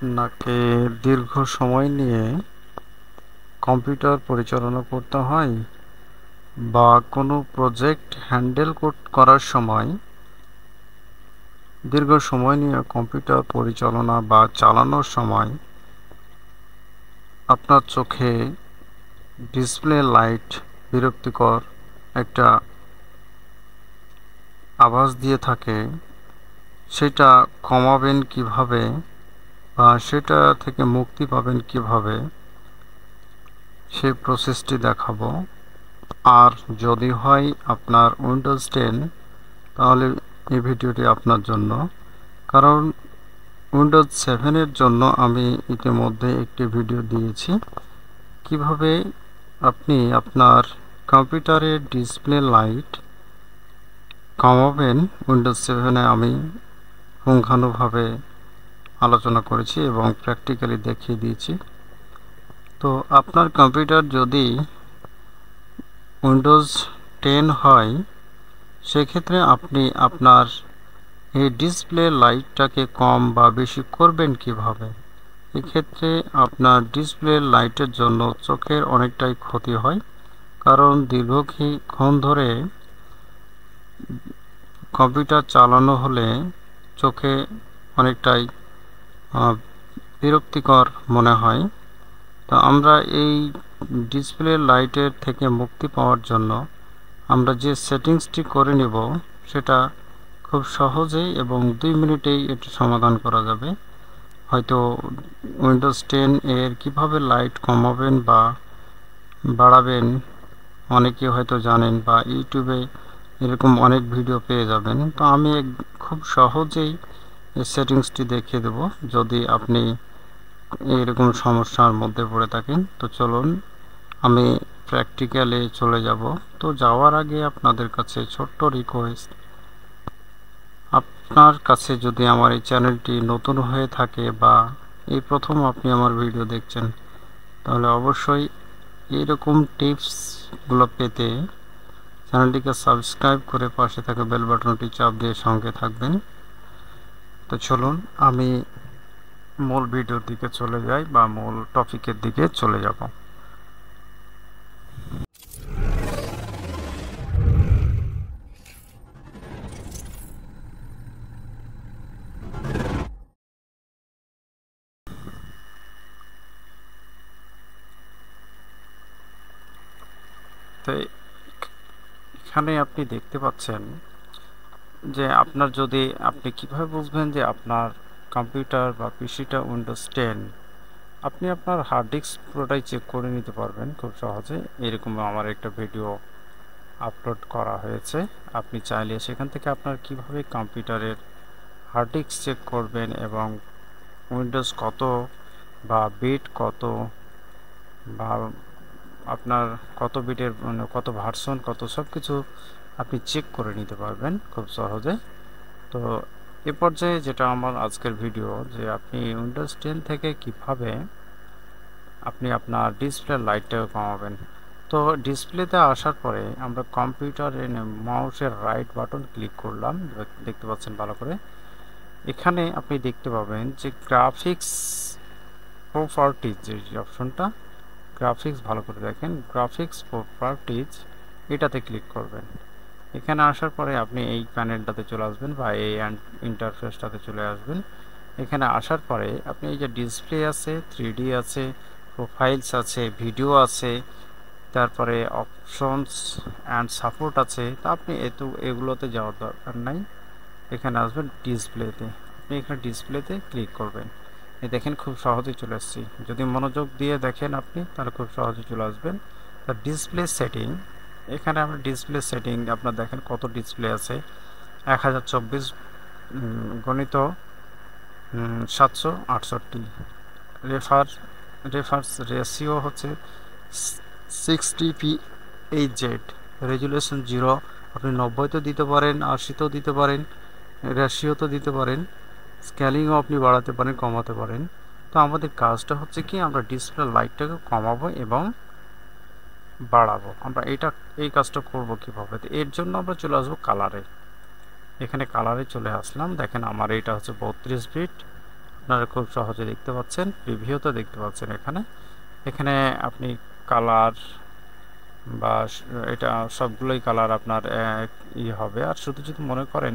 আপনাকে দীর্ঘ সময় নিয়ে কম্পিউটার পরিচালনা করতে হয় বা কোনো প্রজেক্ট হ্যান্ডেল করার সময় দীর্ঘ সময় নিয়ে কম্পিউটার পরিচালনা বা চালানোর সময় আপনার চোখে ডিসপ্লে লাইট বিরক্তিকর একটা আভাস দিয়ে থাকে, সেটা কমাবেন কিভাবে বা সেটা থেকে মুক্তি পাবেন কিভাবে, সেই প্রসেসটি দেখাবো। আর যদি হয় আপনার উইন্ডোজ 10, তাহলে এই ভিডিওটি আপনার জন্য, কারণ উইন্ডোজ 7-এর জন্য আমি ইতিমধ্যে একটি ভিডিও দিয়েছি কিভাবে আপনি আপনার কম্পিউটারের ডিসপ্লে লাইট কমাবেন। উইন্ডোজ 7-এ আমি পুঙ্খানুভাবে আলোচনা করেছি এবং প্র্যাকটিক্যালি দেখিয়ে দিয়েছি। তো আপনার কম্পিউটার যদি উইন্ডোজ 10 হয়, সেক্ষেত্রে আপনি আপনার এই ডিসপ্লে লাইটটাকে কম বা বেশি করবেন কিভাবে। এক্ষেত্রে আপনার ডিসপ্লে লাইটের জন্য চোখের অনেকটাই ক্ষতি হয়, কারণ দীর্ঘক্ষণ ধরে কম্পিউটার চালানো হলে চোখে অনেকটাই বিরক্তিকর মনে হয়। তো আমরা এই ডিসপ্লে লাইটের থেকে মুক্তি পাওয়ার জন্য আমরা যে সেটিংসটি করে নেব, সেটা খুব সহজেই এবং 2 মিনিটেই এটি সমাধান করা যাবে। হয়তো উইন্ডোজ 10 এর কিভাবে লাইট কমাবেন বা বাড়াবেন অনেকে হয়তো জানেন, বা ইউটিউবে এরকম অনেক ভিডিও পেয়ে যাবেন। তো আমি খুব সহজেই এই সেটিংসটি দেখিয়ে দেব যদি আপনি এরকম সমস্যার মধ্যে পড়ে থাকেন। তো চলুন আমি প্র্যাকটিক্যালে চলে যাব। তো যাওয়ার আগে আপনাদের কাছে ছোট্ট রিকোয়েস্ট, আপনার কাছে যদি আমার এই চ্যানেলটি নতুন হয়ে থাকে বা এই প্রথম আপনি আমার ভিডিও দেখছেন, তাহলে অবশ্যই এইরকম টিপসগুলো পেতে চ্যানেলটিকে সাবস্ক্রাইব করে পাশে থাকা বেল বাটনটি চাপ দিয়ে সঙ্গে থাকবেন। তো চলুন আমি মূল ভিডিওর দিকে চলে যাই বা মূল টপিকের দিকে চলে যাব। তো এখানে আপনি দেখতে পাচ্ছেন যে আপনার যদি আপনি কিভাবে বুঝবেন যে আপনার কম্পিউটার বা পিসিটা উইন্ডোজ 10, আপনি আপনার হার্ড ডিস্ক পুরোটাই চেক করে নিতে পারবেন খুব সহজে। এরকম আমার একটা ভিডিও আপলোড করা হয়েছে, আপনি চাইলে সেখান থেকে আপনার কিভাবে কম্পিউটারের হার্ড ডিস্ক চেক করবেন এবং উইন্ডোজ কত বা বিট কত বা আপনার কত বিটের কত ভার্সন কত, সব কিছু আপনি চেক করে নিতে পারবেন খুব সহজে। তো এ পর্যায়ে যেটা আমার আজকের ভিডিও, যে আপনি উইন্ডোজ 10 থেকে কিভাবে আপনি আপনার ডিসপ্লে লাইটটাও কমাবেন। তো ডিসপ্লেতে আসার পরে আমরা কম্পিউটারে মাউসের রাইট বাটন ক্লিক করলাম, দেখতে পাচ্ছেন ভালো করে। এখানে আপনি দেখতে পাবেন যে গ্রাফিক্স প্রপার্টিজ, যে অপশনটা গ্রাফিক্স, ভালো করে দেখেন, গ্রাফিক্স প্রপার্টিজ, এটাতে ক্লিক করবেন। এখানে আসার পরে আপনি এই প্যানেলটাতে চলে আসবেন বা এই ইন্টারফেসটাতে চলে আসবেন। এখানে আসার পরে আপনি এই যে ডিসপ্লে আছে, 3D আছে, প্রোফাইলস আছে, ভিডিও আছে, তারপরে অপশনস অ্যান্ড সাপোর্ট আছে। তা আপনি এগুলোতে যাওয়ার দরকার নাই, এখানে আসবেন ডিসপ্লেতে। আপনি এখানে ডিসপ্লেতে ক্লিক করবেন। দেখেন খুব সহজেই চলে আসছি। যদি মনোযোগ দিয়ে দেখেন আপনি, তাহলে খুব সহজে চলে আসবেন। তা ডিসপ্লে সেটিং, এখানে আপনার ডিসপ্লে সেটিং আপনার দেখেন কত ডিসপ্লে আছে, 1024 গণিত 768, রেফার্স রেশিও হচ্ছে 60p/8z, রেজুলেশন 0। আপনি 90-তেও দিতে পারেন, 80-তেও দিতে পারেন, রেশিওতেও দিতে পারেন, স্কেলিংও আপনি বাড়াতে পারেন, কমাতে পারেন। তো আমাদের কাজটা হচ্ছে কি, আমরা ডিসপ্লে লাইটটাকে কমাবো এবং বাড়াবো। আমরা এই কাজটা করব কিভাবে? তো এর জন্য আমরা চলে আসবো কালারে। এখানে কালারে চলে আসলাম, দেখেন আমার এইটা হচ্ছে 32 বিট, আপনারা খুব সহজে দেখতে পাচ্ছেন, প্রিভিউতে দেখতে পাচ্ছেন। এখানে আপনি কালার বা এটা সবগুলোই কালার আপনার হবে। আর শুধু যদি মনে করেন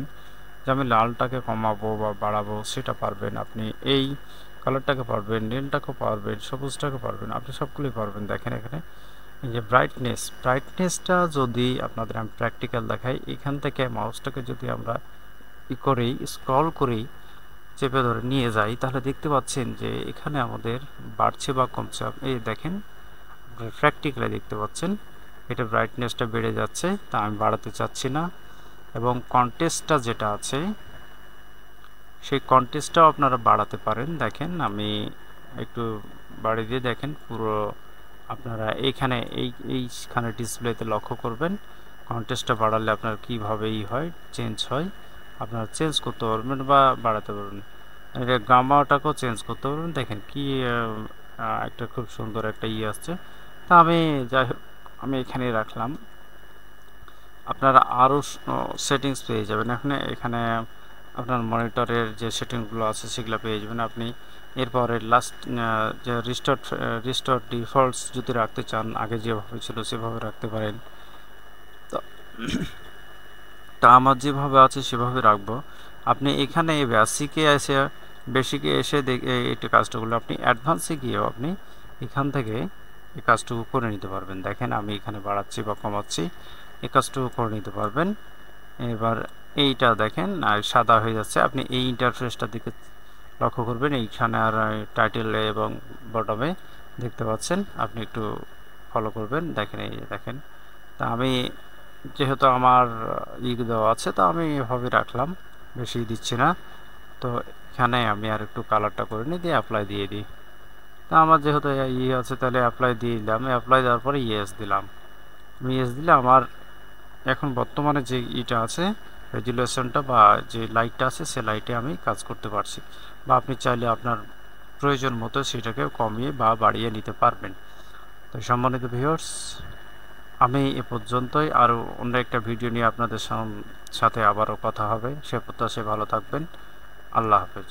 যে আমি লালটাকে কমাবো বা বাড়াবো, সেটা পারবেন আপনি। এই কালারটাকে পারবেন, নীলটাকে পারবেন, সবুজটাকে পারবেন, আপনি সবগুলোই পারবেন। দেখেন এখানে এই যে ব্রাইটনেসটা যদি আপনাদের আমি প্র্যাকটিক্যাল দেখাই, এখান থেকে মাউসটাকে যদি আমরা করেই স্ক্রল করেই চেপে ধরে নিয়ে যাই, তাহলে দেখতে পাচ্ছেন যে এখানে আমাদের বাড়ছে বা কমছে। এই দেখেন প্র্যাকটিক্যালি দেখতে পাচ্ছেন এটা ব্রাইটনেসটা বেড়ে যাচ্ছে, তা আমি বাড়াতে চাচ্ছি না। এবং কন্ট্রাস্টটা যেটা আছে সেই কন্ট্রাস্টটাও আপনারা বাড়াতে পারেন। দেখেন আমি একটু বাড়িয়ে দিয়ে দেখেন পুরো আপনারা এইখানে ডিসপ্লেতে লক্ষ্য করবেন কন্ট্রাস্টটা বাড়ালে আপনার কীভাবে হয় চেঞ্জ হয়, আপনারা চেঞ্জ করতে পারবেন বা বাড়াতে পারবেন। এটা গামাটাকেও চেঞ্জ করতে পারবেন। দেখেন কি একটা খুব সুন্দর একটা আসছে। তা আমি যাই হোক আমি এখানে রাখলাম। আপনারা আরও সেটিংস পেয়ে যাবেন। এখানে আপনার মনিটরের যে সেটিংসগুলো আছে সেগুলো পেয়ে যাবেন আপনি। এরপরে লাস্ট যে রিস্টোর ডিফল্টস যদি রাখতে চান, আগে যেভাবে ছিল সেভাবে রাখতে পারেন। তা আমার যেভাবে আছে সেভাবে রাখবো। আপনি এখানে বেসিকে এসে এই কাজটুকুলো আপনি অ্যাডভান্সে গিয়েও আপনি এখান থেকে এই কাজটুকু করে নিতে পারবেন। দেখেন আমি এখানে বাড়াচ্ছি বা কমাচ্ছি, এই কাজটুকু করে নিতে পারবেন। এবার এইটা দেখেন আর সাদা হয়ে যাচ্ছে। আপনি এই ইন্টারফেসটার দিকে লক্ষ্য করবেন, এইখানে আর টাইটেলে এবং বটমে দেখতে পাচ্ছেন, আপনি একটু ফলো করবেন। দেখেন এই দেখেন। তা আমি যেহেতু আমার দেওয়া আছে, তো আমি এভাবে রাখলাম, বেশি দিচ্ছি না। তো এখানে আমি আর একটু কালারটা করে নিই, দিয়ে অ্যাপ্লাই দিয়ে দিই। তা আমার যেহেতু আছে তাহলে অ্যাপ্লাই দিয়ে দিলাম। অ্যাপ্লাই দেওয়ার পরে ইয়েস দিলাম। ইয়েস দিলে আমার এখন বর্তমানে যে আছে রেজুলেশনটা বা যে লাইটটা আছে সে লাইটে আমি কাজ করতে পারছি। বা আপনি চাইলে আপনার প্রয়োজন মতো সেটাকে কমিয়ে বা বাড়িয়ে নিতে পারবেন। তো সম্মানিত ভিউয়ার্স, আমি এ পর্যন্তই। আরও অন্য একটা ভিডিও নিয়ে আপনাদের সাথে আবারও কথা হবে। সে প্রত্যাশায় ভালো থাকবেন। আল্লাহ হাফেজ।